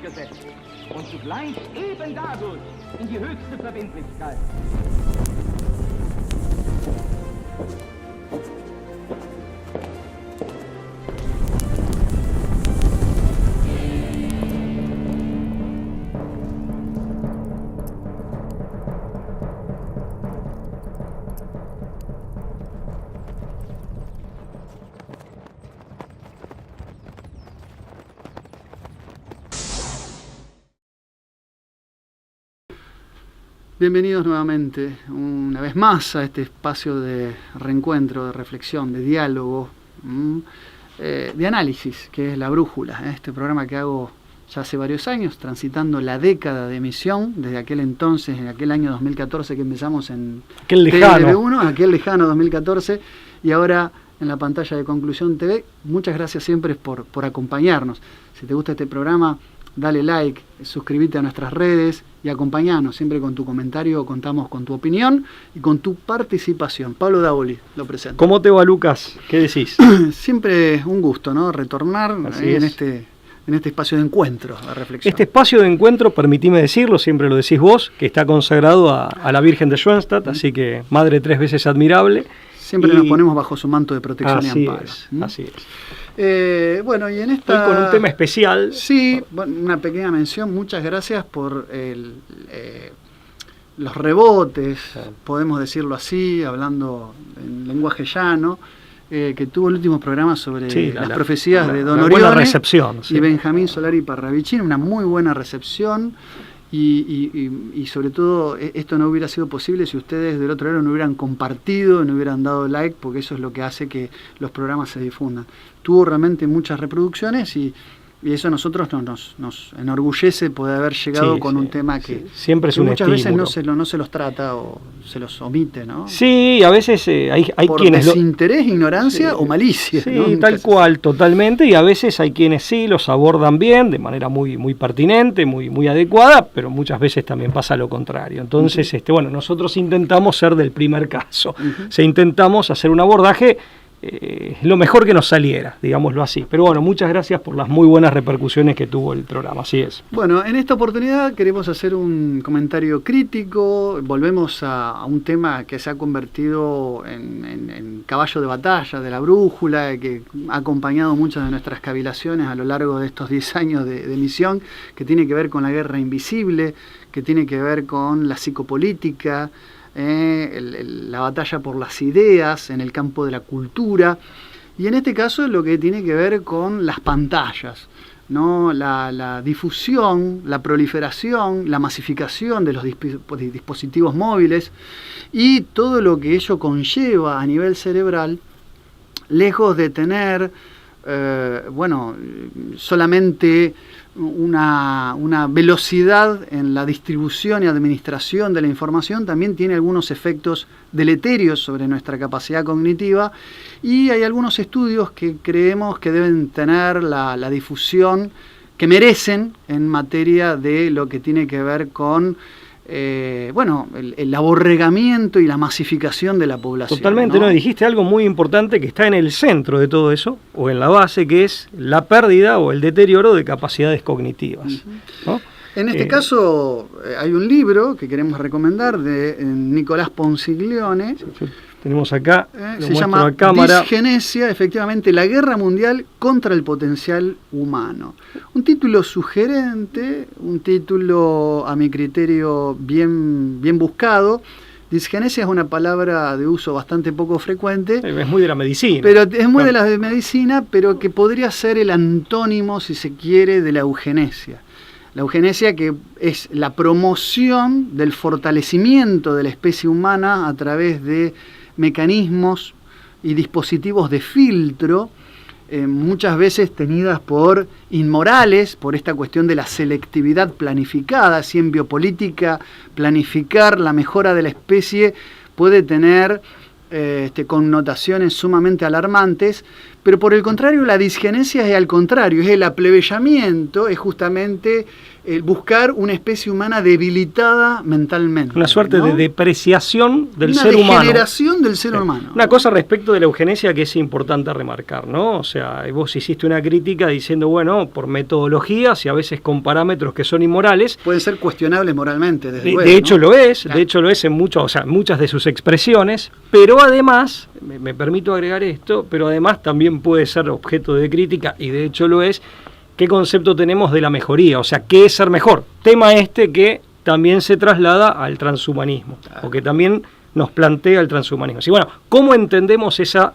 durchgesetzt und zugleich eben dadurch in die höchste Verbindlichkeit. Bienvenidos nuevamente, una vez más, a este espacio de reencuentro, de reflexión, de diálogo, de análisis, que es La Brújula, este programa que hago ya hace varios años, transitando la década de emisión, desde aquel entonces, en aquel año 2014 que empezamos en TLB1, aquel lejano 2014, y ahora en la pantalla de Conclusión TV. Muchas gracias siempre por acompañarnos. Si te gusta este programa, dale like, suscríbete a nuestras redes y acompañanos. Siempre con tu comentario contamos con tu opinión y con tu participación. Pablo Davoli, lo presento. ¿Cómo te va, Lucas? ¿Qué decís? Siempre un gusto, ¿no? Retornar en este espacio de encuentro, de reflexión. Este espacio de encuentro, permitime decirlo, siempre lo decís vos, que está consagrado a la Virgen de Schoenstatt, así que Madre 3 veces admirable. Siempre nos ponemos bajo su manto de protección y amparo. Así es. Bueno, y en esta... Hoy con un tema especial. Sí, bueno, una pequeña mención. Muchas gracias por los rebotes, podemos decirlo así, hablando en lenguaje llano, que tuvo el último programa sobre las profecías de Don Orione recepción, y Benjamín Solari Parravicini. Una muy buena recepción. Y sobre todo esto no hubiera sido posible si ustedes del otro lado no hubieran compartido, no hubieran dado like, porque eso es lo que hace que los programas se difundan. Tuvo realmente muchas reproducciones y eso a nosotros nos enorgullece poder haber llegado con un tema que siempre es que un muchas estímulo. veces no se los trata o se los omite, ¿no? Sí, a veces hay por quienes... desinterés, ignorancia o malicia. Sí, ¿no? tal cual, totalmente, y a veces hay quienes sí los abordan bien, de manera muy, muy pertinente, muy adecuada, pero muchas veces también pasa lo contrario. Entonces, bueno, nosotros intentamos ser del primer caso. Intentamos hacer un abordaje lo mejor que nos saliera, digámoslo así. Pero bueno, muchas gracias por las muy buenas repercusiones que tuvo el programa, así es. Bueno, en esta oportunidad queremos hacer un comentario crítico. Volvemos a un tema que se ha convertido en caballo de batalla de La Brújula, que ha acompañado muchas de nuestras cavilaciones a lo largo de estos 10 años de emisión, que tiene que ver con la guerra invisible, que tiene que ver con la psicopolítica, la batalla por las ideas en el campo de la cultura, y en este caso lo que tiene que ver con las pantallas, ¿no? La difusión, la proliferación, la masificación de los dispositivos móviles y todo lo que ello conlleva a nivel cerebral, lejos de tener solamente una velocidad en la distribución y administración de la información, también tiene algunos efectos deleterios sobre nuestra capacidad cognitiva, y hay algunos estudios que creemos que deben tener la difusión que merecen en materia de lo que tiene que ver con el aborregamiento y la masificación de la población. Totalmente, ¿no? Dijiste algo muy importante que está en el centro de todo eso, o en la base, que es la pérdida o el deterioro de capacidades cognitivas, ¿no? En este caso hay un libro que queremos recomendar de Nicolás Ponsiglione. Tenemos acá, se llama Disgenesia, efectivamente, la guerra mundial contra el potencial humano. Un título sugerente, un título a mi criterio bien buscado. Disgenesia es una palabra de uso bastante poco frecuente. Es muy de la medicina. Pero es muy de la medicina, pero que podría ser el antónimo, si se quiere, de la eugenesia. La eugenesia, que es la promoción del fortalecimiento de la especie humana a través de mecanismos y dispositivos de filtro, muchas veces tenidas por inmorales, por esta cuestión de la selectividad planificada. Si en biopolítica planificar la mejora de la especie puede tener connotaciones sumamente alarmantes, pero por el contrario la disgenesia es al contrario, es el aplebellamiento, es justamente buscar una especie humana debilitada mentalmente. Una suerte, ¿no?, de depreciación del una ser humano. Una degeneración del ser humano. Una cosa respecto de la eugenesia que es importante remarcar, ¿no? O sea, vos hiciste una crítica diciendo, bueno, por metodologías y a veces con parámetros que son inmorales. Pueden ser cuestionables moralmente, desde luego. De hecho, ¿no? lo es, Claro. de hecho lo es en muchas de sus expresiones, pero además, me permito agregar esto, pero además también puede ser objeto de crítica, y de hecho lo es, qué concepto tenemos de la mejoría, o sea, qué es ser mejor. Tema este que también se traslada al transhumanismo, o que también nos plantea el transhumanismo. Así, bueno, ¿cómo entendemos esa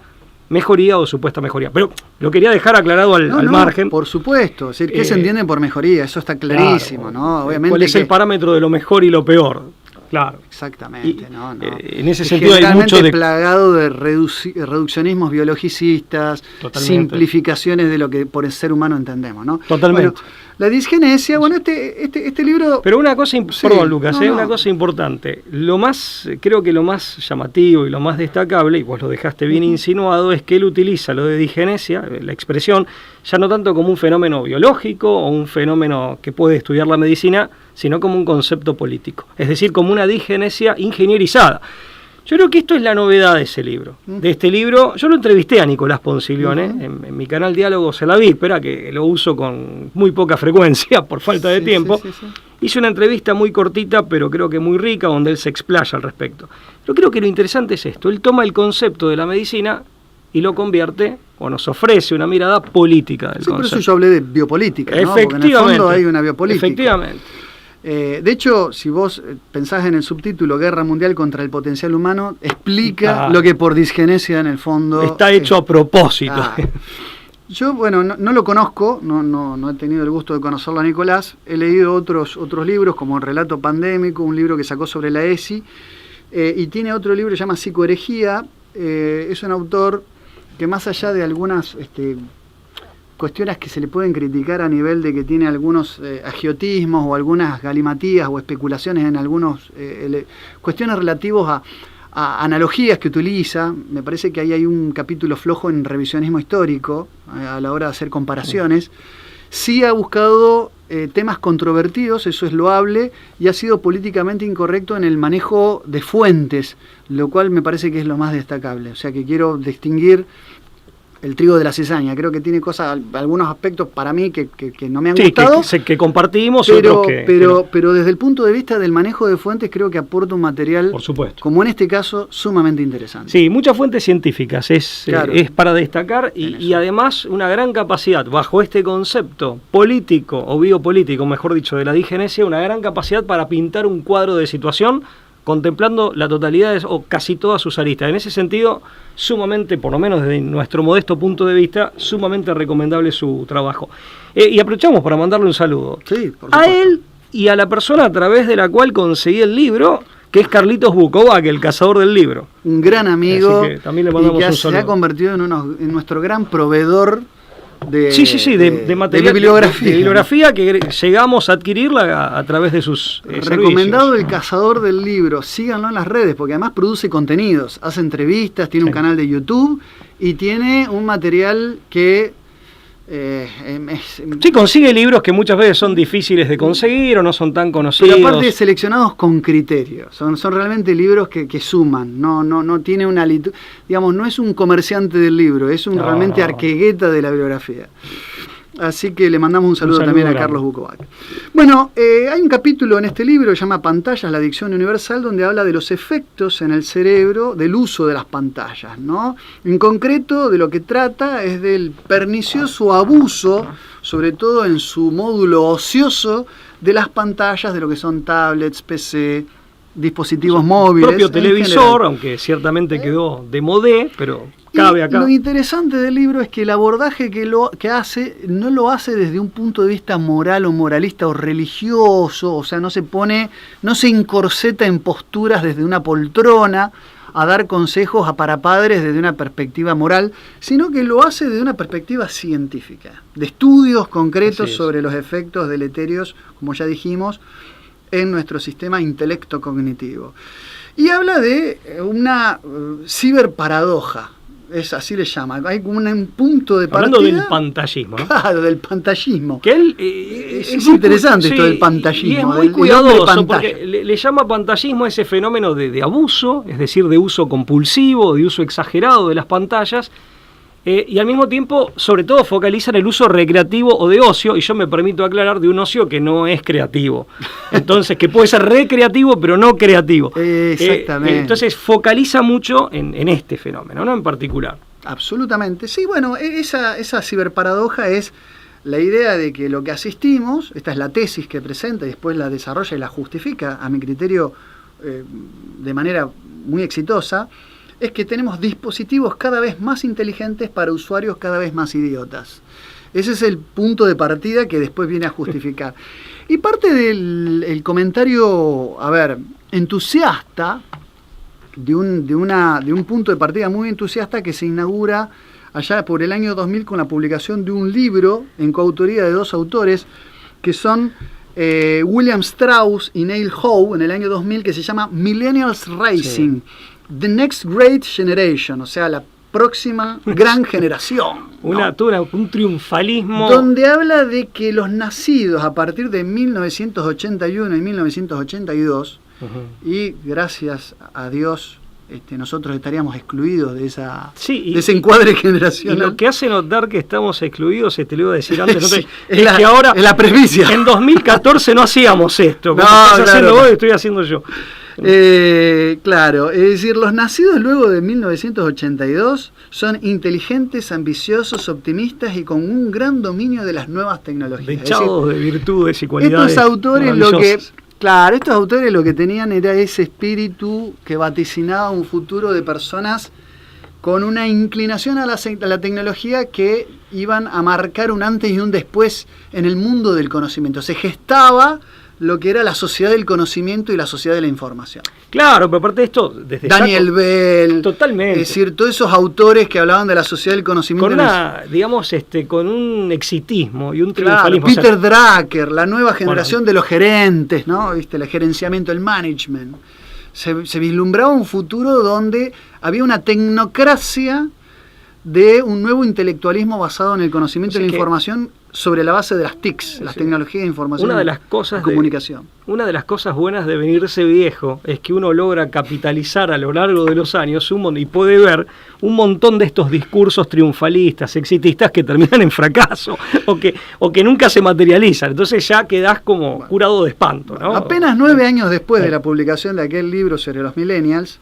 mejoría o supuesta mejoría? Pero lo quería dejar aclarado al margen. Por supuesto, es decir, ¿qué se entiende por mejoría? Eso está clarísimo, claro, ¿no? Obviamente. ¿Cuál es el parámetro de lo mejor y lo peor? Claro. Exactamente, no. En ese sentido hay generalmente mucho de... plagado de reduccionismos biologicistas, Totalmente. Simplificaciones de lo que por el ser humano entendemos, ¿no? Totalmente. Bueno, la disgenesia, bueno, este libro... Pero una cosa, perdón Lucas, no. una cosa importante, creo que lo más llamativo y lo más destacable, y vos lo dejaste bien insinuado, es que él utiliza lo de disgenesia, la expresión, ya no tanto como un fenómeno biológico o un fenómeno que puede estudiar la medicina, sino como un concepto político, es decir, como una disgenesia ingenierizada. Yo creo que esto es la novedad de ese libro. De este libro, yo lo entrevisté a Nicolás Ponciglione en mi canal Diálogos en la Víspera, que lo uso con muy poca frecuencia por falta de tiempo. Sí. Hice una entrevista muy cortita, pero creo que muy rica, donde él se explaya al respecto. Yo creo que lo interesante es esto, él toma el concepto de la medicina y lo convierte, o nos ofrece una mirada política del concepto. Por eso yo hablé de biopolítica, ¿no? Efectivamente. Porque en el fondo hay una biopolítica. Efectivamente. De hecho, si vos pensás en el subtítulo Guerra Mundial contra el Potencial Humano, explica lo que por disgenesia en el fondo... Está hecho a propósito. Yo, bueno, no lo conozco, no he tenido el gusto de conocerlo a Nicolás. He leído otros libros, como El Relato Pandémico, un libro que sacó sobre la ESI, y tiene otro libro que se llama Psicoherejía. Es un autor que, más allá de algunas cuestiones que se le pueden criticar a nivel de que tiene algunos agiotismos o algunas galimatías o especulaciones en algunos cuestiones relativos a analogías que utiliza, me parece que ahí hay un capítulo flojo en revisionismo histórico a la hora de hacer comparaciones. Sí ha buscado temas controvertidos, eso es loable, y ha sido políticamente incorrecto en el manejo de fuentes, lo cual me parece que es lo más destacable. O sea que quiero distinguir el trigo de la cizaña. Creo que tiene algunos aspectos para mí que no me han gustado. Que compartimos, pero desde el punto de vista del manejo de fuentes creo que aporta un material, por supuesto, como en este caso, sumamente interesante. Sí, muchas fuentes científicas es para destacar y además una gran capacidad, bajo este concepto político o biopolítico, mejor dicho, de la disgenesia, una gran capacidad para pintar un cuadro de situación contemplando la totalidad o casi todas sus aristas. En ese sentido, sumamente, por lo menos desde nuestro modesto punto de vista, sumamente recomendable su trabajo. Y aprovechamos para mandarle un saludo a él y a la persona a través de la cual conseguí el libro, que es Carlitos Bukovac, el cazador del libro. Un gran amigo, que también le mandamos un saludo. Se ha convertido en nuestro gran proveedor de material, de bibliografía que llegamos a adquirirla a través de sus recomendado servicios. El cazador del libro, síganlo en las redes porque además produce contenidos, hace entrevistas, tiene un canal de YouTube y tiene un material que consigue libros que muchas veces son difíciles de conseguir o no son tan conocidos. Pero aparte seleccionados con criterio, son realmente libros que suman, no tiene una digamos, no es un comerciante del libro, es realmente arquegueta de la bibliografía. Así que le mandamos un saludo también a Carlos Bukovac. Bueno, hay un capítulo en este libro que se llama Pantallas, la adicción universal, donde habla de los efectos en el cerebro del uso de las pantallas, ¿no? En concreto, de lo que trata es del pernicioso abuso, sobre todo en su módulo ocioso, de las pantallas, de lo que son tablets, PC, dispositivos móviles. El propio televisor, aunque ciertamente quedó de modé, pero cabe acá. Lo interesante del libro es que el abordaje que hace no lo hace desde un punto de vista moral o moralista o religioso, o sea, no se encorseta en posturas desde una poltrona a dar consejos para padres desde una perspectiva moral, sino que lo hace desde una perspectiva científica, de estudios concretos sobre los efectos deleterios, como ya dijimos, en nuestro sistema intelecto cognitivo. Y habla de una ciberparadoja. así le llama. Hay como un punto de partida. Hablando del pantallismo, ¿no? Claro, del pantallismo. Que él, es interesante esto del pantallismo. Y es muy cuidadoso porque le llama pantallismo a ese fenómeno de abuso, es decir, de uso compulsivo, de uso exagerado de las pantallas. Y al mismo tiempo, sobre todo, focalizan el uso recreativo o de ocio, y yo me permito aclarar, de un ocio que no es creativo. Entonces, que puede ser recreativo, pero no creativo. Exactamente. Entonces, focaliza mucho en este fenómeno, ¿no? En particular. Absolutamente. Sí, bueno, esa ciberparadoja es la idea de que lo que asistimos, esta es la tesis que presenta y después la desarrolla y la justifica, a mi criterio, de manera muy exitosa, es que tenemos dispositivos cada vez más inteligentes para usuarios cada vez más idiotas. Ese es el punto de partida que después viene a justificar. Y parte del comentario, entusiasta, de un punto de partida muy entusiasta que se inaugura allá por el año 2000 con la publicación de un libro en coautoría de 2 autores que son William Strauss y Neil Howe en el año 2000, que se llama Millennials Rising. Sí. The Next Great Generation, o sea, la próxima gran generación. Un triunfalismo. Donde habla de que los nacidos a partir de 1981 y 1982, y gracias a Dios nosotros estaríamos excluidos de ese encuadre generacional. Y lo que hace notar que estamos excluidos, te lo iba a decir antes, sí, es que ahora, es la presbicia. En 2014 no hacíamos esto, como estás haciendo vos, estoy haciendo yo. Claro, es decir, los nacidos luego de 1982 son inteligentes, ambiciosos, optimistas y con un gran dominio de las nuevas tecnologías. Dechados de virtudes y cualidades. Estos autores lo que tenían era ese espíritu que vaticinaba un futuro de personas con una inclinación a la tecnología que iban a marcar un antes y un después en el mundo del conocimiento. Se gestaba lo que era la sociedad del conocimiento y la sociedad de la información. Claro, pero aparte de esto, desde Daniel Bell, totalmente. Es decir, todos esos autores que hablaban de la sociedad del conocimiento. Con un exitismo y un triunfalismo. Claro, Peter Drucker, la nueva generación de los gerentes, ¿no? El gerenciamiento, el management. Se vislumbraba un futuro donde había una tecnocracia de un nuevo intelectualismo basado en el conocimiento y la información sobre la base de las TICs, las tecnologías de información y comunicación. Una de las cosas buenas de venirse viejo es que uno logra capitalizar a lo largo de los años y puede ver un montón de estos discursos triunfalistas, exitistas que terminan en fracaso o que nunca se materializan. Entonces ya quedás como curado de espanto, ¿no? Apenas 9 años después de la publicación de aquel libro sobre los millennials,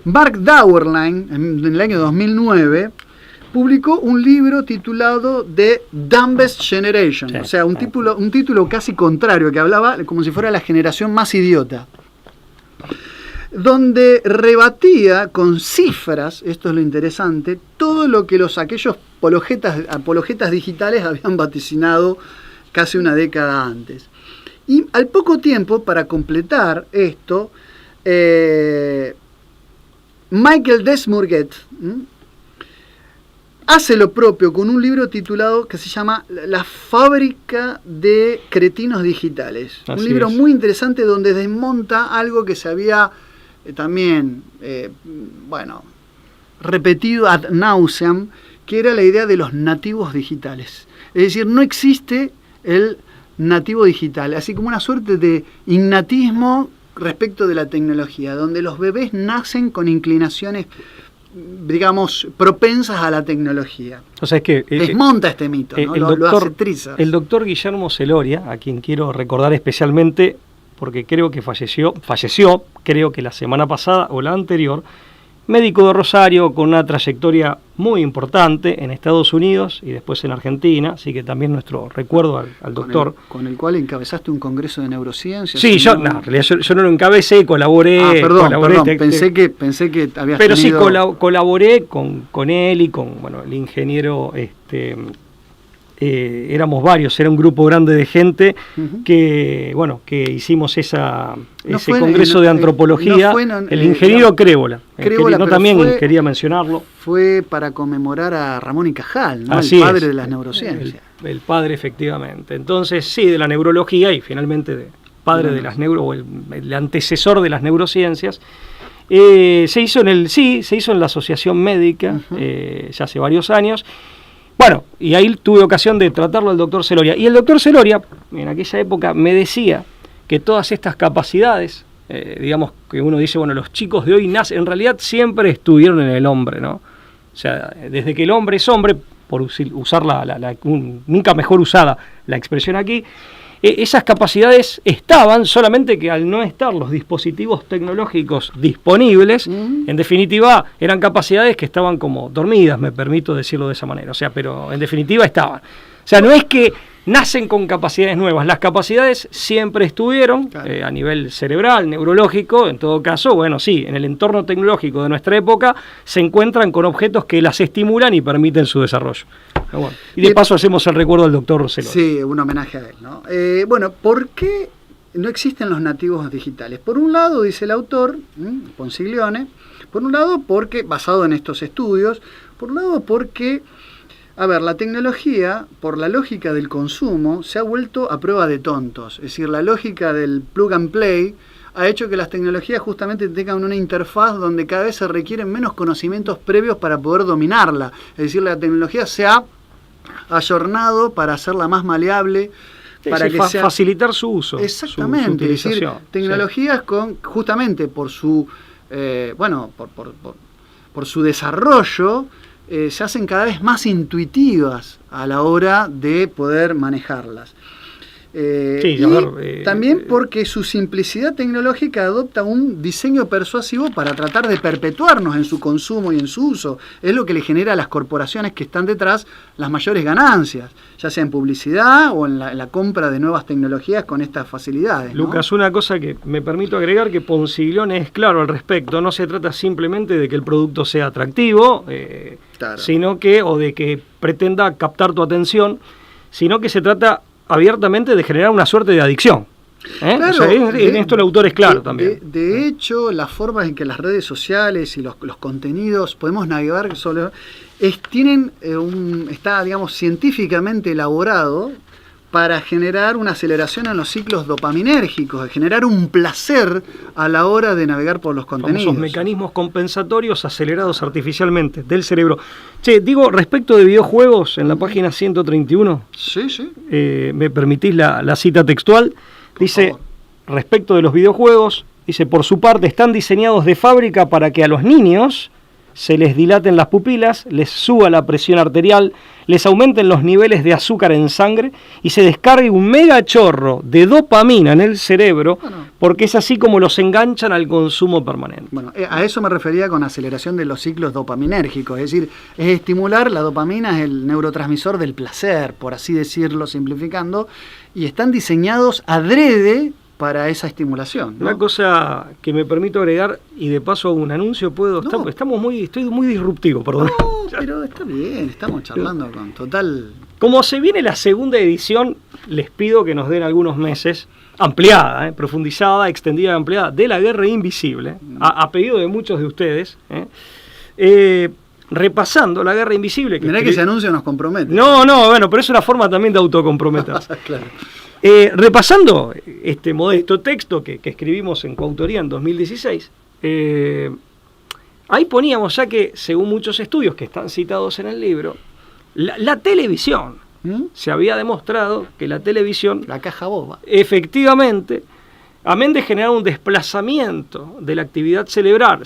Mark Dauerlein, en el año 2009, publicó un libro titulado The Dumbest Generation, o sea, un título casi contrario, que hablaba como si fuera la generación más idiota, donde rebatía con cifras, esto es lo interesante, todo lo que aquellos apologetas digitales habían vaticinado casi una década antes. Y al poco tiempo, para completar esto, Michael Desmourguet hace lo propio con un libro titulado que se llama La fábrica de cretinos digitales. Un libro muy interesante donde desmonta algo que se había también repetido ad nauseam, que era la idea de los nativos digitales. Es decir, no existe el nativo digital, así como una suerte de innatismo respecto de la tecnología, donde los bebés nacen con inclinaciones, digamos, propensas a la tecnología. O sea, es que desmonta este mito, ¿no? Lo hace trizas. El doctor Guillermo Celoria, a quien quiero recordar especialmente porque creo que falleció, creo que la semana pasada o la anterior, médico de Rosario con una trayectoria muy importante en Estados Unidos y después en Argentina, así que también nuestro recuerdo al doctor. Con el cual encabezaste un congreso de neurociencias. Sí, yo no lo encabecé, colaboré. Perdón, pensé que habías pero tenido... sí, colaboré con él y con el ingeniero... éramos varios, era un grupo grande de gente que hicimos ese congreso de antropología, el ingeniero Crébola, quería mencionarlo. Fue para conmemorar a Ramón y Cajal, ¿no? El padre de las neurociencias. El padre, efectivamente. Entonces, sí, de la neurología y finalmente padre de las el antecesor de las neurociencias. Se hizo en la Asociación Médica, ya hace varios años. Bueno, y ahí tuve ocasión de tratarlo al doctor Celoria. Y el doctor Celoria, en aquella época, me decía que todas estas capacidades, digamos que uno dice, bueno, los chicos de hoy nacen, en realidad siempre estuvieron en el hombre, ¿no? O sea, desde que el hombre es hombre, por usar nunca mejor usada la expresión aquí, esas capacidades estaban, solamente que al no estar los dispositivos tecnológicos disponibles, en definitiva eran capacidades que estaban como dormidas, me permito decirlo de esa manera, o sea, pero en definitiva estaban. O sea, no es que nacen con capacidades nuevas, las capacidades siempre estuvieron, claro, a nivel cerebral, neurológico, en todo caso, bueno, sí, en el entorno tecnológico de nuestra época se encuentran con objetos que las estimulan y permiten su desarrollo. Bueno, y de paso hacemos el recuerdo al doctor Celoria. Sí, un homenaje a él, ¿no? Bueno, ¿por qué no existen los nativos digitales? Por un lado, dice el autor, Ponsiglione, por un lado porque, basado en estos estudios, por un lado porque, a ver, la tecnología, por la lógica del consumo, se ha vuelto a prueba de tontos. Es decir, la lógica del plug and play ha hecho que las tecnologías justamente tengan una interfaz donde cada vez se requieren menos conocimientos previos para poder dominarla. Es decir, la tecnología se ha ayornado para hacerla más maleable, para que sea facilitar su uso. Exactamente, su es decir, tecnologías con justamente por su por su desarrollo se hacen cada vez más intuitivas a la hora de poder manejarlas. También porque su simplicidad tecnológica adopta un diseño persuasivo para tratar de perpetuarnos en su consumo y en su uso. Es lo que le genera a las corporaciones que están detrás las mayores ganancias, ya sea en publicidad o en la compra de nuevas tecnologías con estas facilidades, ¿no? Lucas, una cosa que me permito agregar, que Ponsiglione es claro al respecto. No se trata simplemente de que el producto sea atractivo, claro, sino que, o de que pretenda captar tu atención, sino que se trata abiertamente de generar una suerte de adicción. Claro, o sea, en esto el autor es claro también. De hecho, las formas en que las redes sociales y los contenidos podemos navegar sobre está, digamos, científicamente elaborado para generar una aceleración en los ciclos dopaminérgicos, de generar un placer a la hora de navegar por los contenidos. Esos mecanismos compensatorios acelerados artificialmente del cerebro. Che, digo, respecto de videojuegos, en la página 131, sí. ¿Me permitís la cita textual? Dice, respecto de los videojuegos, dice, por su parte están diseñados de fábrica para que a los niños se les dilaten las pupilas, les suba la presión arterial, les aumenten los niveles de azúcar en sangre y se descargue un mega chorro de dopamina en el cerebro, porque es así como los enganchan al consumo permanente. Bueno, a eso me refería con aceleración de los ciclos dopaminérgicos, es decir, es estimular, la dopamina es el neurotransmisor del placer, por así decirlo, simplificando, y están diseñados adrede para esa estimulación, ¿no? Una cosa que me permito agregar, y de paso hago un anuncio, estoy muy disruptivo, perdón. No, pero está bien, estamos charlando con total... Como se viene la segunda edición, les pido que nos den algunos meses, ampliada, profundizada, extendida y ampliada, de La Guerra Invisible, a pedido de muchos de ustedes, repasando La Guerra Invisible. Mirá que ese anuncio nos compromete. No, bueno, pero es una forma también de autocomprometerse. Claro. Repasando este modesto texto que escribimos en coautoría en 2016, ahí poníamos ya que, según muchos estudios que están citados en el libro, la televisión, se había demostrado que la televisión, la caja boba, efectivamente, amén de generar un desplazamiento de la actividad cerebral,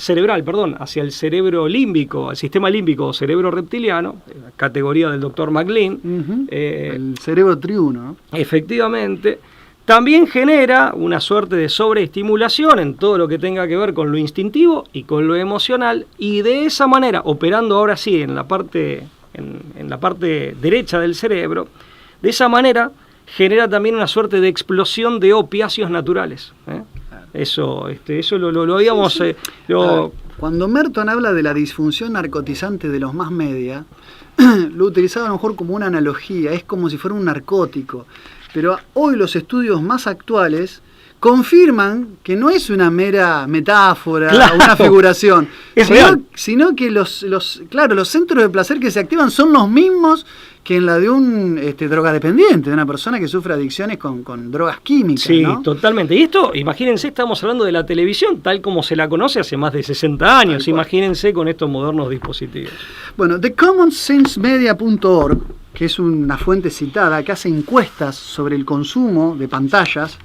hacia el cerebro límbico, el sistema límbico o cerebro reptiliano, categoría del doctor MacLean, el cerebro triuno, ¿no? Efectivamente, también genera una suerte de sobreestimulación en todo lo que tenga que ver con lo instintivo y con lo emocional, y de esa manera, operando ahora sí en la parte derecha del cerebro, de esa manera genera también una suerte de explosión de opiáceos naturales. Eso lo habíamos... Sí. Cuando Merton habla de la disfunción narcotizante de los más media, lo utilizaba a lo mejor como una analogía, es como si fuera un narcótico. Pero hoy los estudios más actuales confirman que no es una mera metáfora, Claro, una figuración, es real. sino que los centros de placer que se activan son los mismos que en la de un drogadependiente, de una persona que sufre adicciones con drogas químicas. Sí, ¿no? totalmente. Y esto, imagínense, estamos hablando de la televisión tal como se la conoce hace más de 60 años. Imagínense con estos modernos dispositivos. Bueno, TheCommonSenseMedia.org, que es una fuente citada que hace encuestas sobre el consumo de pantallas,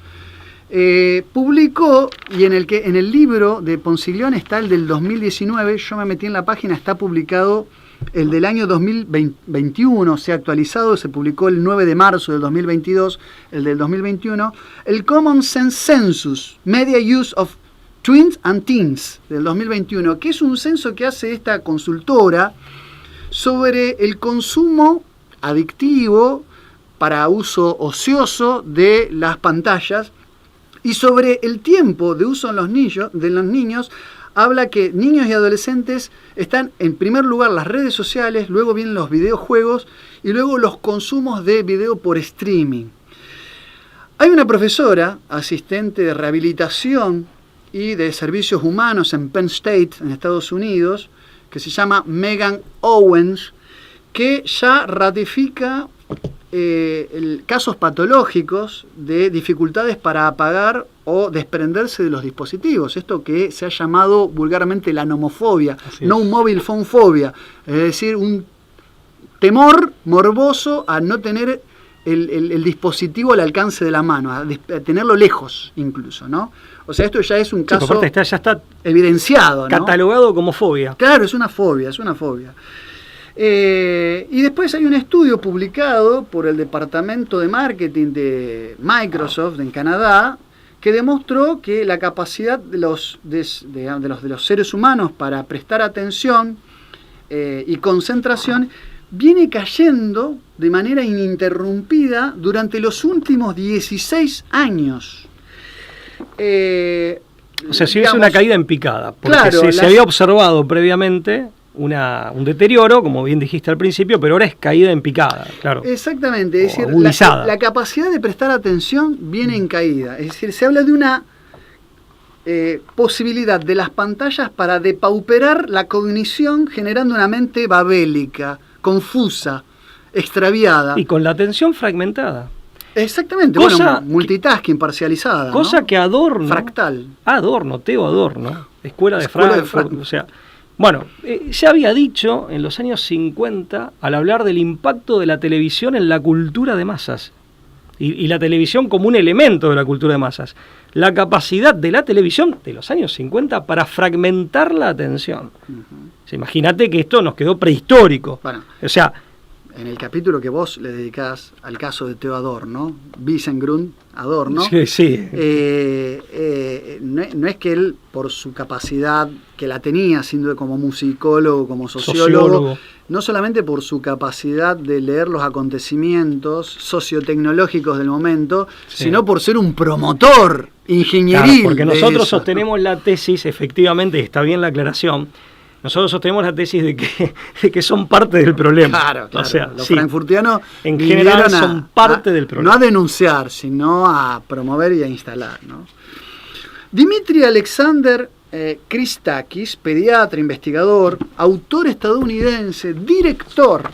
publicó, y en el libro de Ponciglione está el del 2019, yo me metí en la página, está publicado el del año 2021, se ha actualizado, se publicó el 9 de marzo del 2022, el del 2021, el Common Sense Census, Media Use of Tweens and Teens, del 2021, que es un censo que hace esta consultora sobre el consumo adictivo para uso ocioso de las pantallas y sobre el tiempo de uso de los niños. Habla que niños y adolescentes están en primer lugar las redes sociales, luego vienen los videojuegos y luego los consumos de video por streaming. Hay una profesora, asistente de rehabilitación y de servicios humanos en Penn State, en Estados Unidos, que se llama Megan Owens, que ya ratifica casos patológicos de dificultades para apagar o desprenderse de los dispositivos. Esto que se ha llamado vulgarmente la nomofobia, no mobile phone phobia, es decir, un temor morboso a no tener el dispositivo al alcance de la mano, a tenerlo lejos incluso, ¿no? O sea, esto ya es un caso ya está evidenciado, ¿no? Catalogado como fobia. Claro, es una fobia, es una fobia. Y después hay un estudio publicado por el Departamento de Marketing de Microsoft en Canadá que demostró que la capacidad de los seres humanos para prestar atención y concentración viene cayendo de manera ininterrumpida durante los últimos 16 años. O sea, si es una caída en picada, porque claro, se había observado previamente un deterioro, como bien dijiste al principio, pero ahora es caída en picada, claro. Exactamente, es decir, agudizada. la capacidad de prestar atención viene en caída. Es decir, se habla de una posibilidad de las pantallas para depauperar la cognición, generando una mente babélica, confusa, extraviada. Y con la atención fragmentada. Exactamente, multitasking, parcializada. Cosa, ¿no?, que Adorno... Fractal. Theo Adorno, Escuela de Frankfurt, o sea... Bueno, ya había dicho en los años 50, al hablar del impacto de la televisión en la cultura de masas, y la televisión como un elemento de la cultura de masas, la capacidad de la televisión de los años 50 para fragmentar la atención. O sea, imagínate que esto nos quedó prehistórico. Bueno, o sea, en el capítulo que vos le dedicás al caso de Theo Adorno, Wiesengrund Adorno, sí. No es que él, por su capacidad que la tenía, siendo como musicólogo, como sociólogo, no solamente por su capacidad de leer los acontecimientos sociotecnológicos del momento, sino por ser un promotor ingenieril. Claro, porque nosotros sostenemos la tesis, efectivamente, está bien la aclaración, nosotros sostenemos la tesis de que son parte del problema. Claro. O sea, los frankfurtianos en general son parte del problema. No a denunciar, sino a promover y a instalar, ¿no? Dmitry Alexander Christakis, pediatra, investigador, autor estadounidense, director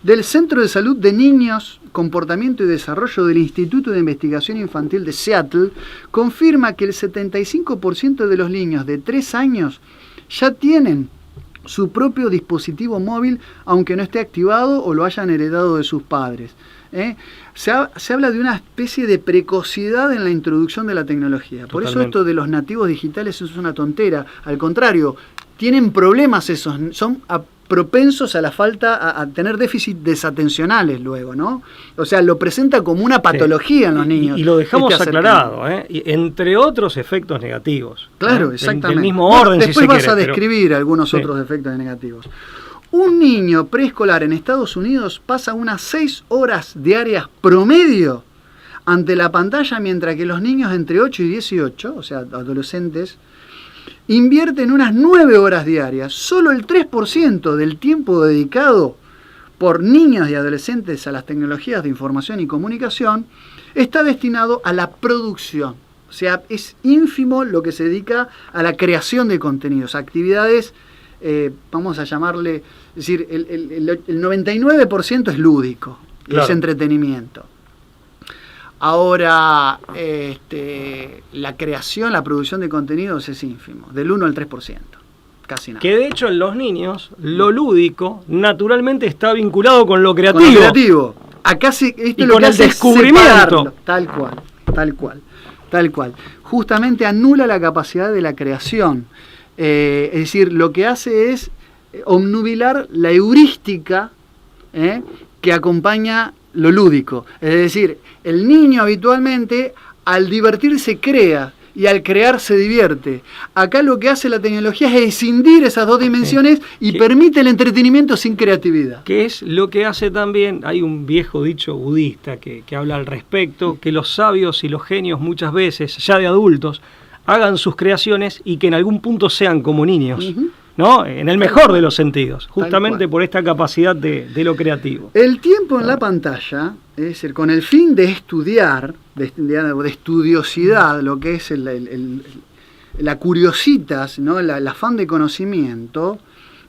del Centro de Salud de Niños, Comportamiento y Desarrollo del Instituto de Investigación Infantil de Seattle, confirma que el 75% de los niños de 3 años ya tienen su propio dispositivo móvil, aunque no esté activado o lo hayan heredado de sus padres. Se habla de una especie de precocidad en la introducción de la tecnología. Por eso esto de los nativos digitales es una tontera. Al contrario, tienen problemas esos, son propensos a la falta, a tener déficit desatencionales luego, ¿no? O sea, lo presenta como una patología en los niños. Y lo dejamos aclarado, entre otros efectos negativos. Claro, exactamente. Del mismo orden, después si se vas quiere, a describir algunos otros efectos negativos. Un niño preescolar en Estados Unidos pasa unas 6 horas diarias promedio ante la pantalla, mientras que los niños entre 8 y 18, o sea, adolescentes, invierten unas 9 horas diarias. Solo el 3% del tiempo dedicado por niños y adolescentes a las tecnologías de información y comunicación está destinado a la producción O sea, es ínfimo lo que se dedica a la creación de contenidos, actividades, vamos a llamarle, es decir, el 99% es lúdico, claro, es entretenimiento. Ahora, la creación, la producción de contenidos es ínfimo, del 1 al 3%, casi nada. Que de hecho en los niños, lo lúdico naturalmente está vinculado con lo creativo. Con lo creativo. Acá esto y lo con que el hace es descubrimiento. separarlo. Tal cual. Justamente anula la capacidad de la creación. Es decir, lo que hace es obnubilar la heurística que acompaña lo lúdico. Es decir, el niño habitualmente al divertirse crea y al crear se divierte. Acá lo que hace la tecnología es escindir esas dos dimensiones y permite el entretenimiento sin creatividad. Que es lo que hace también, hay un viejo dicho budista que habla al respecto, que los sabios y los genios muchas veces, ya de adultos, hagan sus creaciones y que en algún punto sean como niños. ¿No? En el mejor de los sentidos, justamente por esta capacidad de lo creativo. El tiempo en la pantalla, es decir, con el fin de estudiar, de estudiosidad, lo que es la curiositas, ¿no? El afán de conocimiento,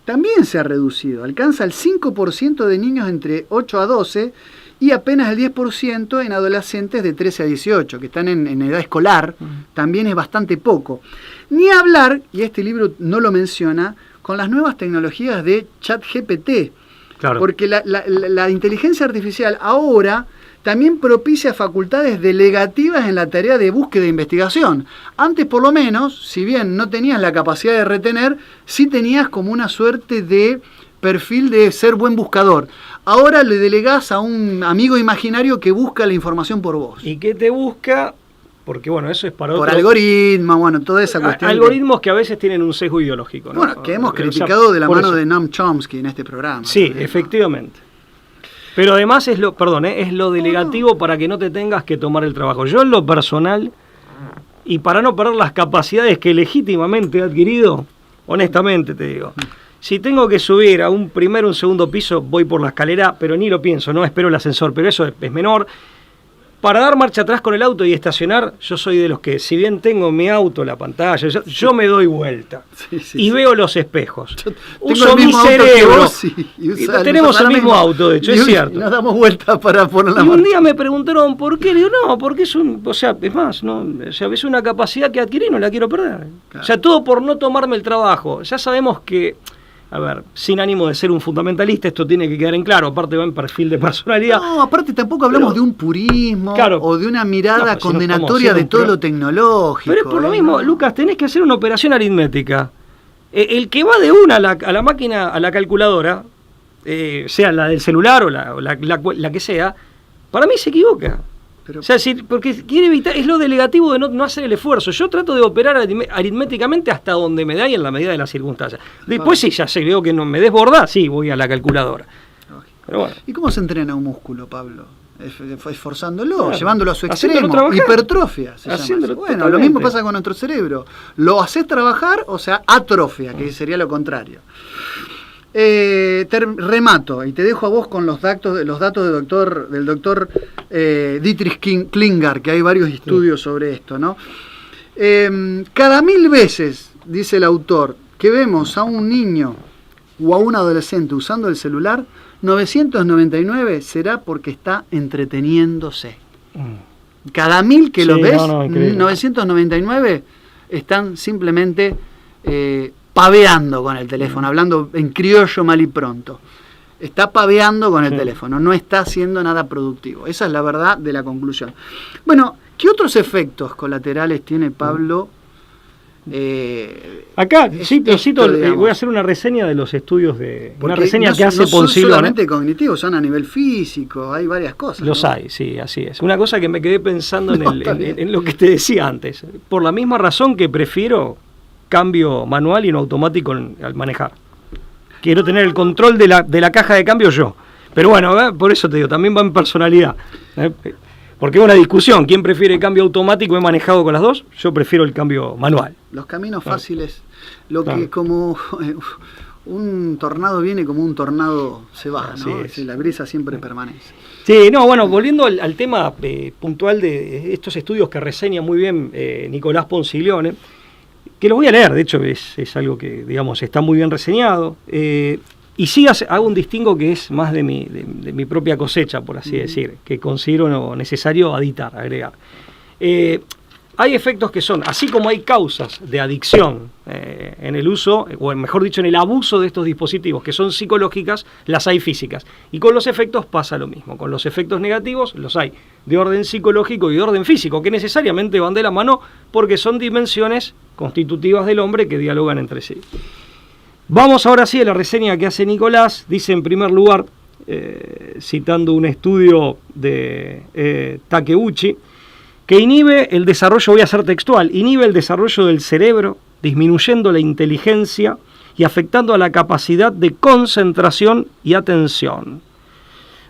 también se ha reducido. Alcanza el 5% de niños entre 8 a 12 y apenas el 10% en adolescentes de 13 a 18, que están en edad escolar, también es bastante poco. Ni hablar, y este libro no lo menciona, con las nuevas tecnologías de ChatGPT. Claro. Porque la inteligencia artificial ahora también propicia facultades delegativas en la tarea de búsqueda e investigación. Antes, por lo menos, si bien no tenías la capacidad de retener, sí tenías como una suerte de perfil de ser buen buscador. Ahora le delegás a un amigo imaginario que busca la información por vos. ¿Y qué te busca? Porque bueno, eso es para por algoritmos, bueno, toda esa cuestión. Algoritmos que a veces tienen un sesgo ideológico, ¿no? Bueno, que hemos criticado de la mano de Noam Chomsky en este programa. Sí, efectivamente. Pero además es lo delegativo para que no te tengas que tomar el trabajo. Yo en lo personal, y para no perder las capacidades que legítimamente he adquirido, honestamente te digo, si tengo que subir a un primero o un segundo piso, voy por la escalera, pero ni lo pienso, no espero el ascensor, pero eso es menor. Para dar marcha atrás con el auto y estacionar, yo soy de los que, si bien tengo mi auto, la pantalla, yo me doy vuelta y veo los espejos. Uso mi cerebro. Tenemos el mismo auto, de hecho, es cierto. Y nos damos vueltas para poner la marcha. Y un día me preguntaron por qué. Digo, no, porque es más, ¿no? O sea, es una capacidad que adquirí, no la quiero perder. Claro. O sea, todo por no tomarme el trabajo. Ya sabemos que, a ver, sin ánimo de ser un fundamentalista, esto tiene que quedar en claro, aparte va en perfil de personalidad. No, aparte tampoco hablamos de un purismo, claro, o de una mirada condenatoria de todo lo tecnológico. Pero es por lo mismo, Lucas, tenés que hacer una operación aritmética. El que va de una a la máquina, a la calculadora, sea la del celular o la que sea, para mí se equivoca. Pero, o sea, porque quiere evitar, es lo delegativo de no hacer el esfuerzo. Yo trato de operar aritméticamente hasta donde me da y en la medida de las circunstancias. Después sí, ya sé, veo que no me desborda, sí, voy a la calculadora. Pero bueno. ¿Y cómo se entrena un músculo, Pablo? Esforzándolo, llevándolo a su extremo. Hipertrofia se llama. Bueno, lo mismo pasa con nuestro cerebro. Lo haces trabajar, o sea, atrofia, que sería lo contrario. Remato y te dejo a vos con los datos del doctor Dietrich Klinger, que hay varios estudios sobre esto, ¿no? Cada 1000 veces, dice el autor, que vemos a un niño o a un adolescente usando el celular, 999 será porque está entreteniéndose. Cada 1000 que lo ves, 999 están simplemente paveando con el teléfono, hablando en criollo mal y pronto. Está paveando con el teléfono, no está haciendo nada productivo. Esa es la verdad de la conclusión. Bueno, ¿qué otros efectos colaterales tiene, Pablo? Acá, cito, voy a hacer una reseña de los estudios una reseña que hace Ponzillo. No son solamente cognitivos, son a nivel físico, hay varias cosas. Los hay, sí, así es. Una cosa que me quedé pensando en lo que te decía antes. Por la misma razón que prefiero cambio manual y no automático al manejar. Quiero tener el control de la caja de cambio yo. Pero bueno, por eso te digo, también va en personalidad. Porque es una discusión. ¿Quién prefiere el cambio automático? He manejado con las dos. Yo prefiero el cambio manual. Los caminos fáciles, lo que como un tornado viene como un tornado se va, Así ¿no? es. La brisa siempre permanece. Sí, no, bueno, volviendo al tema puntual de estos estudios que reseña muy bien Nicolás Ponsiglione, que los voy a leer, de hecho es algo que, digamos, está muy bien reseñado, y sí hago un distingo que es más de mi propia cosecha, por así decir, que considero necesario agregar. Hay efectos que son, así como hay causas de adicción en el uso, o mejor dicho, en el abuso de estos dispositivos que son psicológicas, las hay físicas. Y con los efectos pasa lo mismo. Con los efectos negativos los hay de orden psicológico y de orden físico, que necesariamente van de la mano porque son dimensiones constitutivas del hombre que dialogan entre sí. Vamos ahora sí a la reseña que hace Nicolás. Dice en primer lugar, citando un estudio de Takeuchi, que inhibe el desarrollo, voy a ser textual, inhibe el desarrollo del cerebro, disminuyendo la inteligencia y afectando a la capacidad de concentración y atención.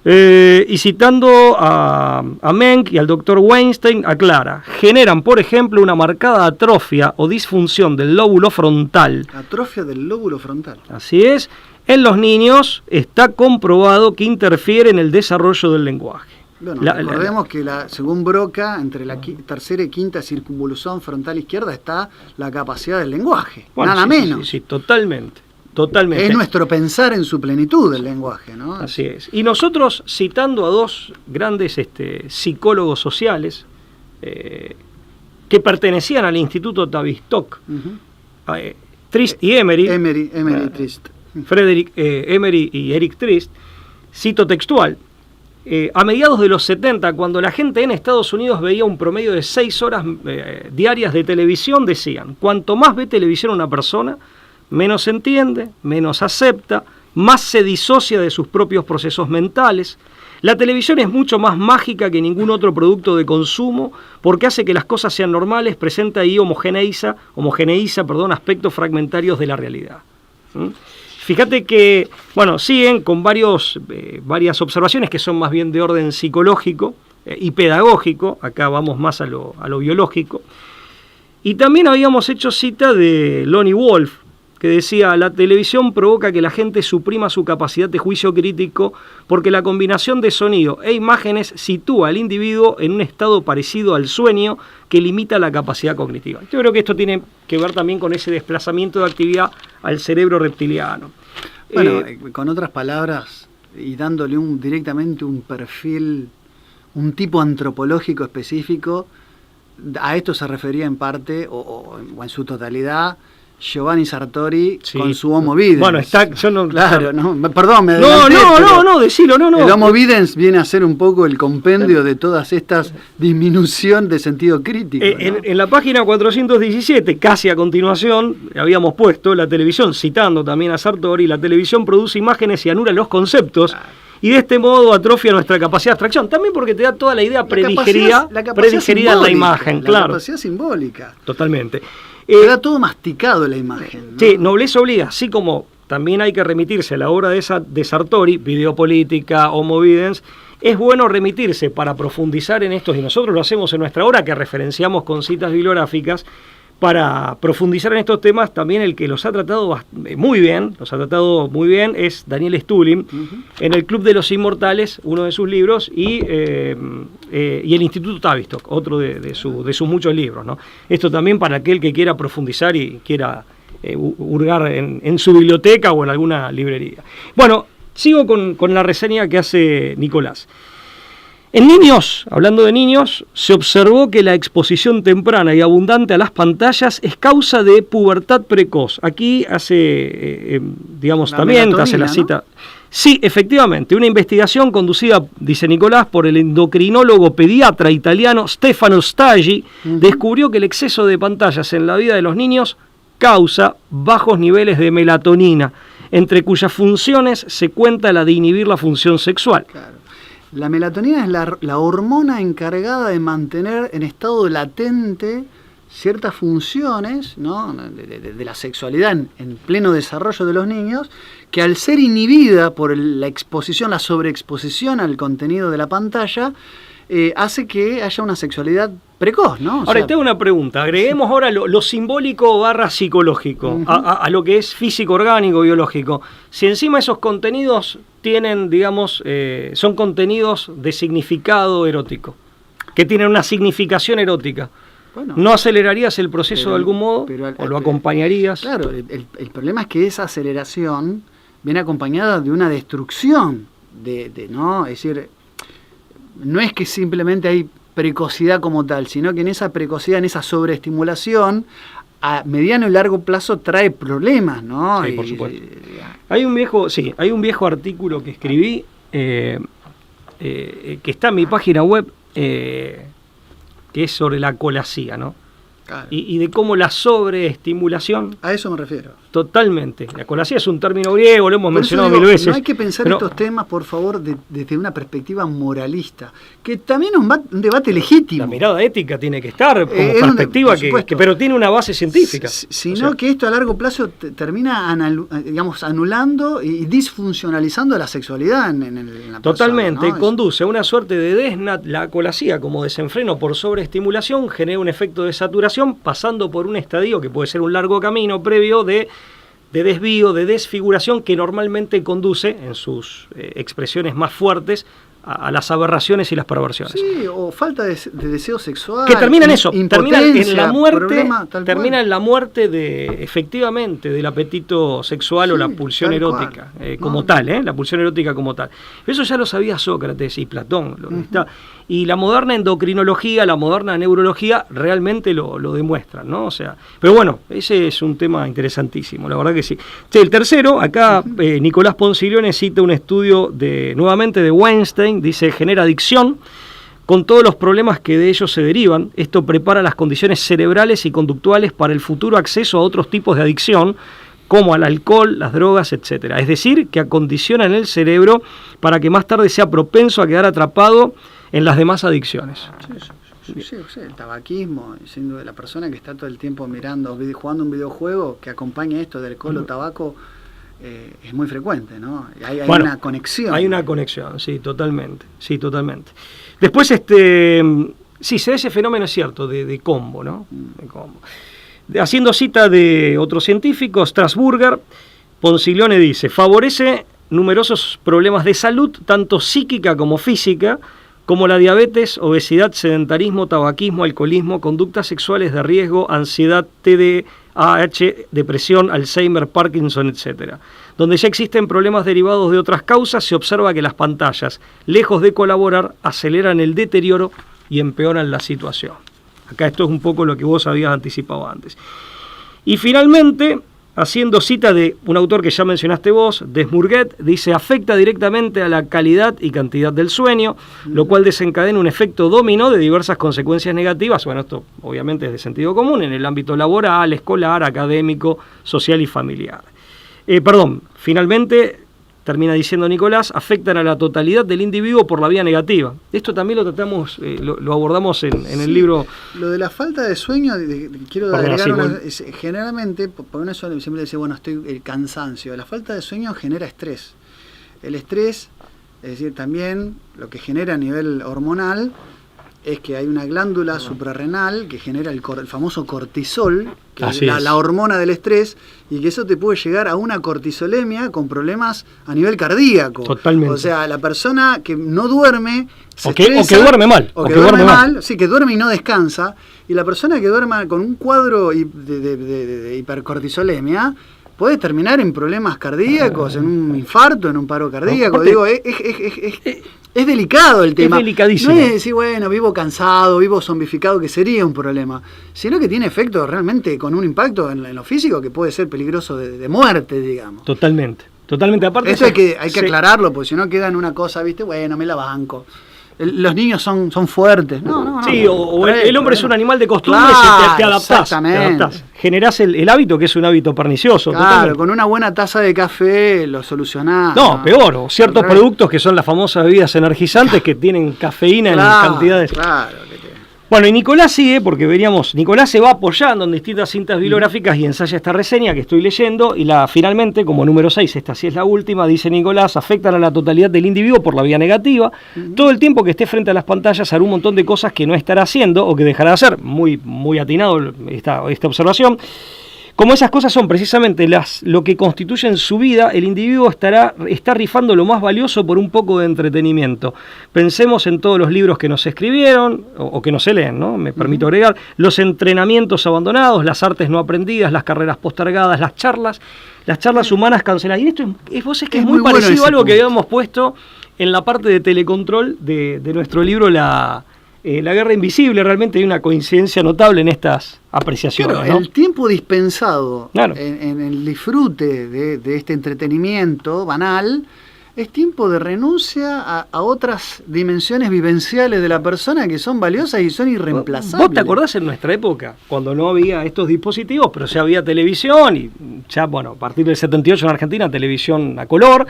Y citando a Menck y al doctor Weinstein, aclara, generan, por ejemplo, una marcada atrofia o disfunción del lóbulo frontal. Atrofia del lóbulo frontal. Así es, en los niños está comprobado que interfiere en el desarrollo del lenguaje. Bueno, recordemos que según Broca, entre la tercera y quinta circunvolución frontal izquierda está la capacidad del lenguaje, bueno, nada sí, menos. Sí, totalmente. Es nuestro pensar en su plenitud el lenguaje, ¿no? Así es. Y nosotros, citando a dos grandes psicólogos sociales que pertenecían al Instituto Tavistock, Trist y Emery, Trist. Frederick Emery y Eric Trist, cito textual, a mediados de los 70, cuando la gente en Estados Unidos veía un promedio de 6 horas diarias de televisión, decían, cuanto más ve televisión una persona, menos entiende, menos acepta, más se disocia de sus propios procesos mentales. La televisión es mucho más mágica que ningún otro producto de consumo porque hace que las cosas sean normales, presenta y homogeneiza aspectos fragmentarios de la realidad. Fíjate que, bueno, siguen con varias observaciones que son más bien de orden psicológico y pedagógico, acá vamos más a lo biológico, y también habíamos hecho cita de Lonnie Wolf, que decía, la televisión provoca que la gente suprima su capacidad de juicio crítico porque la combinación de sonido e imágenes sitúa al individuo en un estado parecido al sueño que limita la capacidad cognitiva. Yo creo que esto tiene que ver también con ese desplazamiento de actividad al cerebro reptiliano. Bueno, con otras palabras, y dándole directamente un perfil, un tipo antropológico específico, a esto se refería en parte, o en su totalidad, Giovanni Sartori, sí, con su Homo Videns. Bueno, yo no... Claro, no, perdón, me adelanté. Decilo, no. El Homo Videns viene a ser un poco el compendio de todas estas disminución de sentido crítico. ¿No? En la página 417, casi a continuación, habíamos puesto la televisión, citando también a Sartori, la televisión produce imágenes y anula los conceptos, y de este modo atrofia nuestra capacidad de abstracción, también porque te da toda la idea predigerida en la imagen, claro. La capacidad simbólica. Totalmente. Queda todo masticado la imagen, ¿no? Sí, nobleza obliga, así como también hay que remitirse a la obra de Sartori, Videopolítica, Homo Videns, es bueno remitirse para profundizar en estos, y nosotros lo hacemos en nuestra obra, que referenciamos con citas bibliográficas, para profundizar en estos temas. También el que los ha tratado muy bien, es Daniel Stulin, en El Club de los Inmortales, uno de sus libros, y el Instituto Tavistock, otro de sus muchos libros, ¿no? Esto también para aquel que quiera profundizar y quiera hurgar en su biblioteca o en alguna librería. Bueno, sigo con la reseña que hace Nicolás. En niños, hablando de niños, se observó que la exposición temprana y abundante a las pantallas es causa de pubertad precoz. Aquí hace, también hace la cita. ¿No? Sí, efectivamente, una investigación conducida, dice Nicolás, por el endocrinólogo pediatra italiano Stefano Staggi, descubrió que el exceso de pantallas en la vida de los niños causa bajos niveles de melatonina, entre cuyas funciones se cuenta la de inhibir la función sexual. Claro. La melatonina es la hormona encargada de mantener en estado latente ciertas funciones, ¿no?, de la sexualidad en pleno desarrollo de los niños, que al ser inhibida por la exposición, la sobreexposición al contenido de la pantalla, hace que haya una sexualidad precoz, ¿no? Ahora, te hago una pregunta. Agreguemos ahora lo simbólico / psicológico a lo que es físico, orgánico, biológico. Si encima esos contenidos tienen, digamos, son contenidos de significado erótico, que tienen una significación erótica, bueno, ¿no acelerarías el proceso de algún modo? ¿O lo acompañarías? Claro, el problema es que esa aceleración viene acompañada de una destrucción, ¿no? Es decir, no es que simplemente hay precocidad como tal, sino que en esa precocidad, en esa sobreestimulación, a mediano y largo plazo trae problemas, ¿no? Sí, por supuesto. Hay un viejo artículo que escribí que está en mi página web, que es sobre la colasía, ¿no? Claro. Y de cómo la sobreestimulación... A eso me refiero. Totalmente. La colasía es un término griego, lo hemos mencionado mil veces. No hay que pensar estos temas, por favor, desde una perspectiva moralista, que también es un debate legítimo. La mirada ética tiene que estar como perspectiva, pero tiene una base científica. Sino que esto a largo plazo termina anulando y disfuncionalizando la sexualidad en la persona. Totalmente, ¿no? Conduce a una suerte de la colasía como desenfreno por sobreestimulación, genera un efecto de saturación, pasando por un estadio que puede ser un largo camino previo de desvío, de desfiguración, que normalmente conduce, en sus expresiones más fuertes, a las aberraciones y las perversiones. Sí, o falta de deseo sexual. Que termina en eso, termina en la muerte efectivamente del apetito sexual, o la pulsión erótica la pulsión erótica como tal. Eso ya lo sabía Sócrates y Platón. Y la moderna endocrinología, la moderna neurología realmente lo demuestran, ¿no? O sea, pero bueno, ese es un tema interesantísimo, la verdad que sí. El tercero, acá Nicolás Ponciglione cita un estudio nuevamente de Weinstein, dice, genera adicción con todos los problemas que de ellos se derivan. Esto prepara las condiciones cerebrales y conductuales para el futuro acceso a otros tipos de adicción, como al alcohol, las drogas, etcétera. Es decir, que acondicionan el cerebro para que más tarde sea propenso a quedar atrapado en las demás adicciones. Sí, el tabaquismo, siendo la persona que está todo el tiempo jugando un videojuego que acompaña esto del alcohol o tabaco, es muy frecuente, ¿no? Hay una conexión. Hay una conexión, sí, totalmente. Después, se da ese fenómeno, es cierto, de combo, ¿no? De combo. Haciendo cita de otro científico, Strasburger, Ponciglione dice, favorece numerosos problemas de salud, tanto psíquica como física, como la diabetes, obesidad, sedentarismo, tabaquismo, alcoholismo, conductas sexuales de riesgo, ansiedad, TDAH, depresión, Alzheimer, Parkinson, etc. Donde ya existen problemas derivados de otras causas, se observa que las pantallas, lejos de colaborar, aceleran el deterioro y empeoran la situación. Acá esto es un poco lo que vos habías anticipado antes. Y finalmente, haciendo cita de un autor que ya mencionaste vos, Desmourguet, dice, afecta directamente a la calidad y cantidad del sueño, lo cual desencadena un efecto dominó de diversas consecuencias negativas. Bueno, esto obviamente es de sentido común en el ámbito laboral, escolar, académico, social y familiar. Finalmente, termina diciendo Nicolás, afectan a la totalidad del individuo por la vía negativa. Esto también lo tratamos, lo abordamos en el libro. Lo de la falta de sueño, quiero agregar generalmente, por una sola, siempre dice, el cansancio. La falta de sueño genera estrés. El estrés, es decir, también lo que genera a nivel hormonal es que hay una glándula suprarrenal que genera el famoso cortisol, que es la hormona del estrés, y que eso te puede llegar a una cortisolemia con problemas a nivel cardíaco. Totalmente. O sea, la persona que no duerme, o que duerme mal. O que duerme mal, sí, que duerme y no descansa, y la persona que duerma con un cuadro de hipercortisolemia puede terminar en problemas cardíacos, en un infarto, en un paro cardíaco. Es delicado el tema. Es delicadísimo. No es decir, vivo cansado, vivo zombificado, que sería un problema, sino que tiene efectos realmente con un impacto en lo físico que puede ser peligroso de muerte, digamos. Totalmente. Aparte eso hay que aclararlo, porque si no queda en una cosa, me la banco. Los niños son fuertes. No. Sí, el hombre es un animal de costumbres, y te adaptás. Generás el hábito, que es un hábito pernicioso. Claro, totalmente. Con una buena taza de café lo solucionás. No, peor, o ciertos productos que son las famosas bebidas energizantes que tienen cafeína en cantidades. Claro. Bueno, y Nicolás sigue, porque veríamos, Nicolás se va apoyando en distintas cintas bibliográficas y ensaya esta reseña que estoy leyendo, y finalmente, como número 6, esta sí es la última, dice Nicolás: afectan a la totalidad del individuo por la vía negativa. Todo el tiempo que esté frente a las pantallas hará un montón de cosas que no estará haciendo o que dejará de hacer. Muy, muy atinado esta observación. Como esas cosas son precisamente lo que constituyen su vida, el individuo está rifando lo más valioso por un poco de entretenimiento. Pensemos en todos los libros que nos escribieron, o que no se leen, ¿no? Me permito agregar, los entrenamientos abandonados, las artes no aprendidas, las carreras postergadas, las charlas humanas canceladas. Y esto es muy parecido a algo que habíamos puesto en la parte de telecontrol de nuestro libro, La Guerra Invisible. Realmente hay una coincidencia notable en estas apreciaciones. Claro, ¿no? el tiempo dispensado Claro. en el disfrute de este entretenimiento banal es tiempo de renuncia a otras dimensiones vivenciales de la persona que son valiosas y son irreemplazables. ¿Vos te acordás en nuestra época, cuando no había estos dispositivos, pero ya había televisión, y ya, bueno, a partir del 78 en Argentina, televisión a color,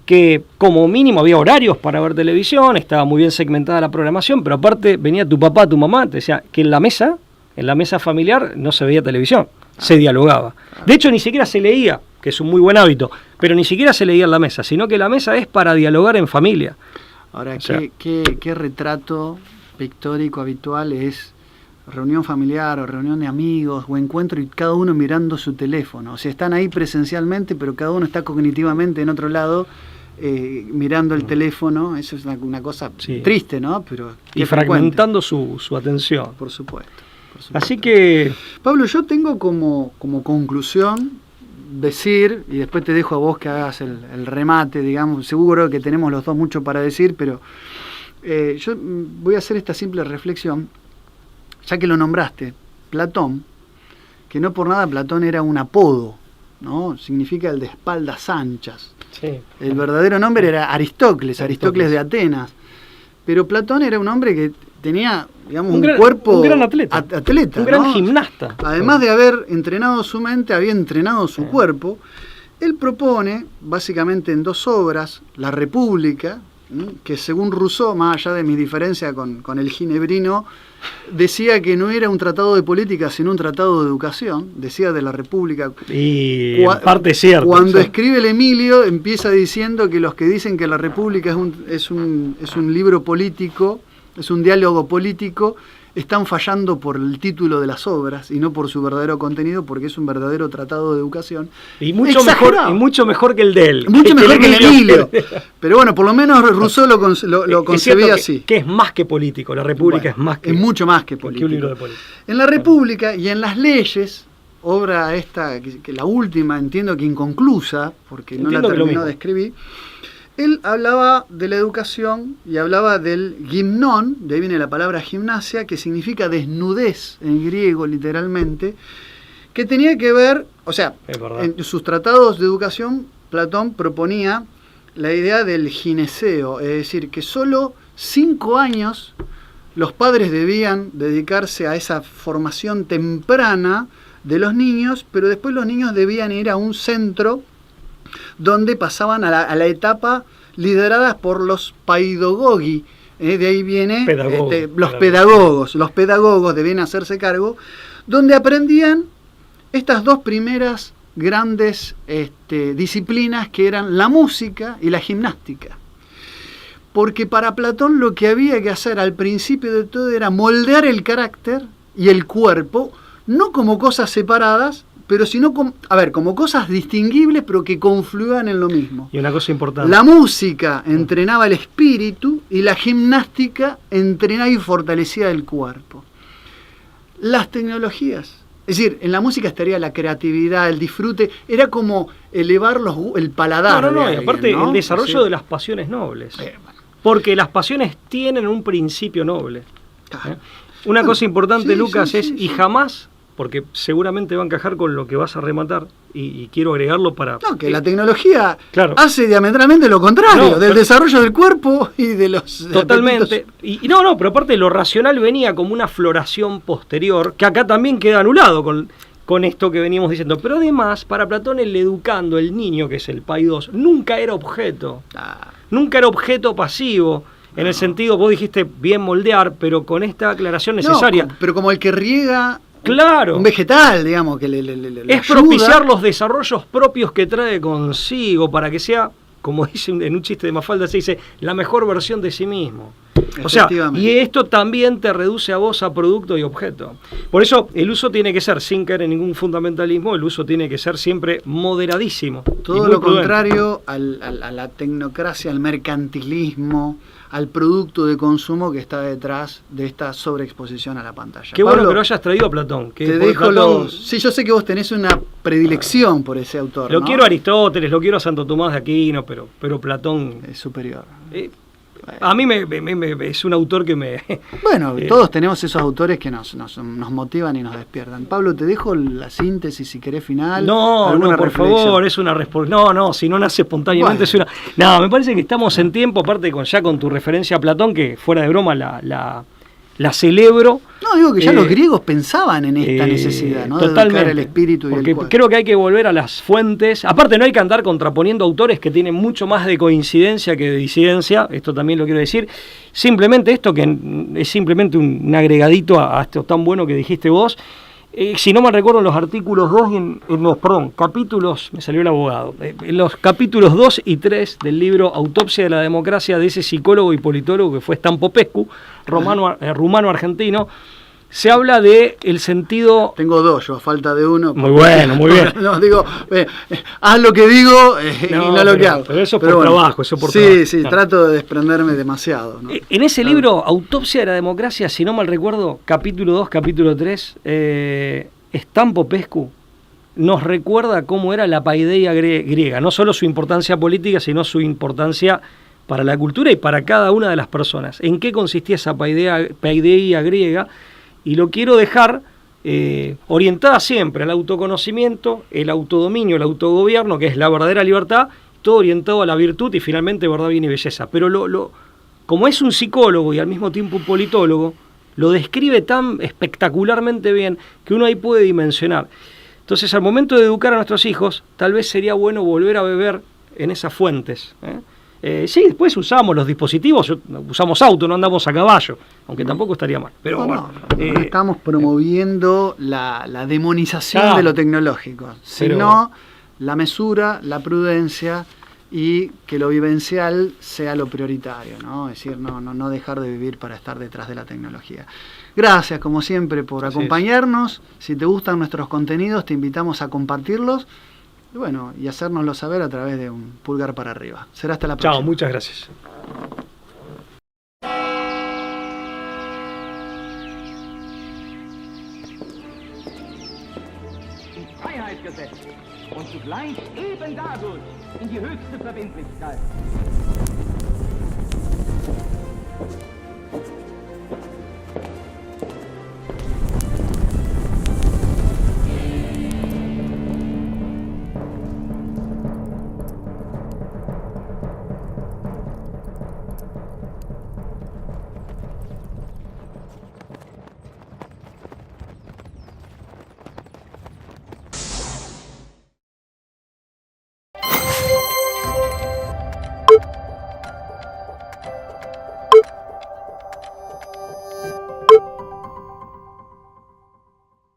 que como mínimo había horarios para ver televisión, estaba muy bien segmentada la programación, pero aparte venía tu papá, tu mamá, te decía que en la mesa familiar no se veía televisión, se dialogaba. De hecho, ni siquiera se leía, que es un muy buen hábito, pero ni siquiera se leía en la mesa, sino que la mesa es para dialogar en familia. Ahora, O sea, ¿qué retrato pictórico habitual es reunión familiar o reunión de amigos o encuentro y cada uno mirando su teléfono? O sea, están ahí presencialmente, pero cada uno está cognitivamente en otro lado, mirando el teléfono. Eso es una cosa triste, ¿no? Pero y fragmentando su atención. Por supuesto. Así que... Pablo, yo tengo como conclusión decir, y después te dejo a vos que hagas el remate, digamos, seguro que tenemos los dos mucho para decir, pero yo voy a hacer esta simple reflexión, ya que lo nombraste, Platón, que no por nada Platón era un apodo, ¿no? Significa el de espaldas anchas. Sí. El verdadero nombre era Aristócles de Atenas, pero Platón era un hombre que tenía, digamos, un cuerpo... Un gran atleta. Un gran ¿no? gimnasta. Además de haber entrenado su mente, había entrenado su cuerpo. Él propone, básicamente en 2 obras, La República, que según Rousseau, más allá de mi diferencia con el ginebrino, decía que no era un tratado de política, sino un tratado de educación. Decía de la República. Y en parte es cierto. Cuando escribe el Emilio, empieza diciendo que los que dicen que la República es un libro político, es un diálogo político, están fallando por el título de las obras y no por su verdadero contenido, porque es un verdadero tratado de educación. Y mucho mejor que el de él. Mucho mejor que el Emilio. Pero bueno, por lo menos Rousseau lo concebía así. Que es más que político. La República es más que... Es mucho más que político. Que un libro de política. En la República y en las leyes, obra esta, que la última, entiendo que inconclusa, porque no la terminó de escribir, él hablaba de la educación y hablaba del gimnón, de ahí viene la palabra gimnasia, que significa desnudez en griego literalmente, que tenía que ver, o sea, en sus tratados de educación, Platón proponía la idea del gineceo, es decir, que solo 5 años los padres debían dedicarse a esa formación temprana de los niños, pero después los niños debían ir a un centro donde pasaban a la etapa lideradas por los paidogogi, de ahí viene los pedagogos debían hacerse cargo, donde aprendían estas 2 primeras grandes disciplinas, que eran la música y la gimnástica. Porque para Platón lo que había que hacer al principio de todo era moldear el carácter y el cuerpo, no como cosas separadas, pero sino como cosas distinguibles, pero que confluían en lo mismo. Y una cosa importante. La música entrenaba el espíritu y la gimnástica entrenaba y fortalecía el cuerpo. Las tecnologías, es decir, en la música estaría la creatividad, el disfrute, era como elevar el paladar. No, y aparte el desarrollo de las pasiones nobles. Porque las pasiones tienen un principio noble. Una cosa importante, Lucas, y jamás... porque seguramente va a encajar con lo que vas a rematar, y quiero agregarlo para... No, que la tecnología hace diametralmente lo contrario, del desarrollo del cuerpo y de los... Totalmente. Y no, pero aparte lo racional venía como una floración posterior, que acá también queda anulado con esto que veníamos diciendo. Pero además, para Platón, el educando, el niño, que es el paidos, nunca era objeto. Nunca era objeto pasivo. En el sentido, vos dijiste bien moldear, pero con esta aclaración necesaria. No, pero como el que riega claro. un vegetal, digamos, que le es ayuda. propiciar los desarrollos propios que trae consigo para que sea, como dice en un chiste de Mafalda, se dice, la mejor versión de sí mismo. O sea, y esto también te reduce a vos a producto y objeto. Por eso el uso tiene que ser, sin caer en ningún fundamentalismo, el uso tiene que ser siempre moderadísimo. Todo lo contrario a la tecnocracia, al mercantilismo, al producto de consumo que está detrás de esta sobreexposición a la pantalla. Qué Pablo, bueno que lo hayas traído a Platón. Que te dejo Platón, sí, yo sé que vos tenés una predilección por ese autor. Lo ¿no? quiero a Aristóteles, lo quiero a Santo Tomás de Aquino, pero Platón es superior. A mí es un autor que me... Bueno, todos tenemos esos autores que nos motivan y nos despiertan. Pablo, te dejo la síntesis, si querés, final. No, por favor, es una respuesta. No, si no nace espontáneamente es una... No, me parece que estamos en tiempo, aparte ya con tu referencia a Platón, que fuera de broma la celebro. No, digo que ya los griegos pensaban en esta necesidad, ¿no? Totalmente. De educar el espíritu y porque el cuerpo. Creo que hay que volver a las fuentes. Aparte, no hay que andar contraponiendo autores que tienen mucho más de coincidencia que de disidencia. Esto también lo quiero decir. Simplemente esto, que es simplemente un agregadito a esto tan bueno que dijiste vos. Si no me recuerdo, en los artículos 2 capítulos, me salió el abogado, en los capítulos 2 y 3 del libro Autopsia de la Democracia, de ese psicólogo y politólogo que fue Stan Popescu, rumano-argentino, se habla de el sentido... Tengo dos, yo a falta de uno. Muy bueno, muy bien. No, digo, haz lo que digo y no lo que hago. Pero eso por trabajo, eso por sí, trabajo. Sí, claro. Trato de desprenderme demasiado, ¿no? En ese libro, Autopsia de la Democracia, si no mal recuerdo, capítulo 2, capítulo 3, Stan Popescu nos recuerda cómo era la paideia griega, no solo su importancia política, sino su importancia para la cultura y para cada una de las personas. ¿En qué consistía esa paideia griega? Y lo quiero dejar orientada siempre al autoconocimiento, el autodominio, el autogobierno, que es la verdadera libertad, todo orientado a la virtud y finalmente verdad, bien y belleza. Pero como es un psicólogo y al mismo tiempo un politólogo, lo describe tan espectacularmente bien que uno ahí puede dimensionar. Entonces, al momento de educar a nuestros hijos, tal vez sería bueno volver a beber en esas fuentes, sí, después usamos los dispositivos, usamos auto, no andamos a caballo, aunque tampoco estaría mal. Pero no estamos promoviendo la demonización de lo tecnológico, sino la mesura, la prudencia y que lo vivencial sea lo prioritario, ¿no? Es decir, no dejar de vivir para estar detrás de la tecnología. Gracias, como siempre, por acompañarnos. Si te gustan nuestros contenidos, te invitamos a compartirlos. Y bueno, y hacérnoslo saber a través de un pulgar para arriba. Será hasta la próxima. Chao, muchas gracias. Freiheitsgesetz und zugleich eben dadurch in die höchste Verbindlichkeit.